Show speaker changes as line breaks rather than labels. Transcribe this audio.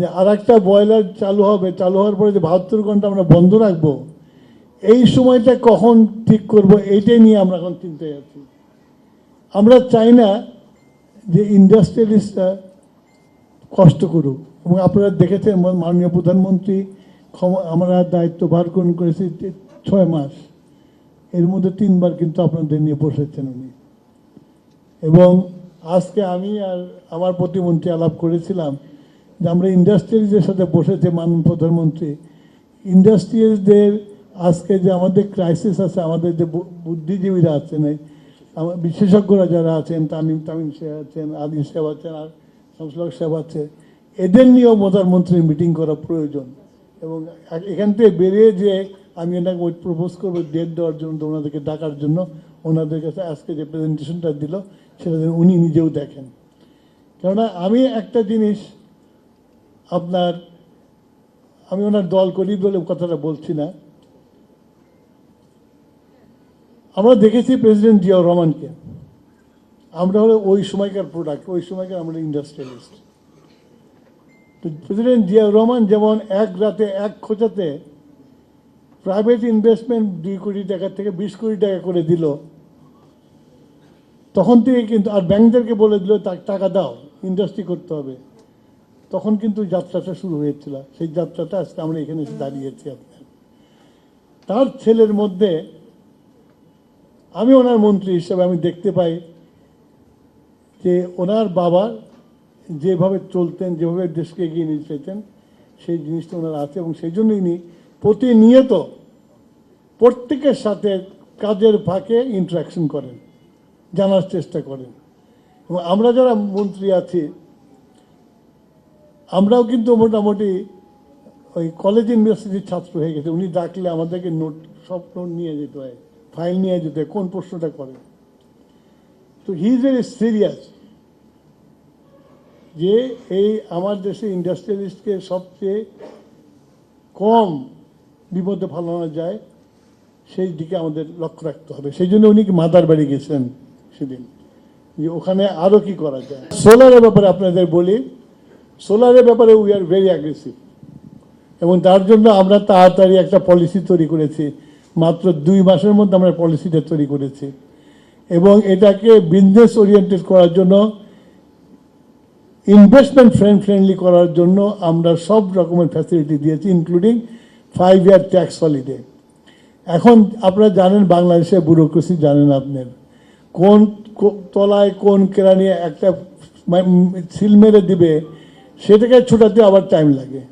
যে আর একটা বয়লার চালু হবে, চালু হওয়ার পরে যে 72 ঘন্টা আমরা বন্ধ রাখবো, এই সময়টা কখন ঠিক করব, এইটাই নিয়ে আমরা এখন চিন্তায় আছি। আমরা চাই না যে ইন্ডাস্ট্রিয়ালিস্টরা কষ্ট করুক। এবং আপনারা দেখেছেন মাননীয় প্রধানমন্ত্রী আমরা দায়িত্বভার গ্রহণ করেছি 6 মাস, এর মধ্যে 3বার কিন্তু আপনাদের নিয়ে বসেছেন উনি। এবং আজকে আমি আর আমার প্রতিমন্ত্রী আলাপ করেছিলাম যে আমরা ইন্ডাস্ট্রিয়ালদের সাথে বসেছে মাননীয় প্রধানমন্ত্রী, ইন্ডাস্ট্রিয়ালদের আজকে যে আমাদের ক্রাইসিস আছে, আমাদের যে বুদ্ধিজীবীরা আছেন, আমার বিশেষজ্ঞরা যারা আছেন, তামিম সাহেব আছেন, আদিল সাহেব আছেন, আর শামসুল হক সাহেব আছে, এদের নিয়েও প্রধানমন্ত্রীর মিটিং করা প্রয়োজন। এবং এখান থেকে বেরিয়ে যে আমি এনাকে ওই প্রপোজ করবো ডেট দেওয়ার জন্য, ওনাদেরকে ডাকার জন্য, ওনাদের কাছে আজকে যে প্রেজেন্টেশনটা দিল সেটা যেন উনি নিজেও দেখেন। কেননা আমি একটা জিনিস আমি ওনার দল করি বলে কথাটা বলছি না, আমরা দেখেছি প্রেসিডেন্ট জিয়াউর রহমানকে, আমরা হলো ওই সময়কার প্রোডাক্ট, ওই সময়কার আমরা ইন্ডাস্ট্রিয়ালিস্ট। তো প্রেসিডেন্ট জিয়াউর রহমান যেমন এক রাতে এক খোঁচাতে প্রাইভেট ইনভেস্টমেন্ট 2 কোটি টাকা থেকে 20 কোটি টাকা করে দিল, তখন থেকে কিন্তু, আর ব্যাংকদেরকে বলে দিল টাকা দাও, ইন্ডাস্ট্রি করতে হবে, তখন কিন্তু যাত্রাটা শুরু হয়েছিল। সেই যাত্রাটা আজকে আমরা এখানে এসে দাঁড়িয়েছি। আপনার তার ছেলের মধ্যে আমি ওনার মন্ত্রী হিসেবে আমি দেখতে পাই যে ওনার বাবা যেভাবে চলতেন, যেভাবে দেশকে এগিয়ে নিয়ে যেতেন, সেই জিনিসটা ওনার আছে। এবং সেই জন্য ইনি প্রতিনিয়ত প্রত্যেকের সাথে কাজের ফাঁকে ইন্টারাকশন করেন, জানার চেষ্টা করেন। এবং আমরা যারা মন্ত্রী আছি, আমরাও কিন্তু মোটামুটি ওই কলেজ ইউনিভার্সিটির ছাত্র হয়ে গেছে। উনি ডাকলে আমাদেরকে সব নোট নিয়ে যেতে হয়, ফাইল নিয়ে যেতে হয়, কোন প্রশ্নটা করে। তো হি ইজ ভেরি সিরিয়াস যে এই আমার দেশে ইন্ডাস্ট্রিয়ালিস্টকে সবচেয়ে কম বিপদে ফেলানো যায় সেই দিকে আমাদের লক্ষ্য রাখতে হবে। সেই জন্য উনি মাদার বাড়ি গেছেন সেদিন, যে ওখানে আরও কি করা যায়। সোলারের ব্যাপারে আপনাদের বলি, সোলারের ব্যাপারে উই আর ভেরি অ্যাগ্রেসিভ, এবং তার জন্য আমরা তাড়াতাড়ি একটা পলিসি তৈরি করেছি। মাত্র 2 মাসের মধ্যে আমরা পলিসিটা তৈরি করেছি, এবং এটাকে বিজনেস ওরিয়েন্টেড করার জন্য, ইনভেস্টমেন্ট ফ্রেন্ডলি করার জন্য আমরা সব রকমের ফ্যাসিলিটি দিয়েছি, ইনক্লুডিং 5 ইয়ার ট্যাক্স হলিডে। এখন আপনারা জানেন বাংলাদেশের ব্যুরোক্রেসি জানেন, আপনার কোন তলায় কোন কেরানি একটা সিল মেরে দিবে, সেটাকে ছোটাতে আবার টাইম লাগে।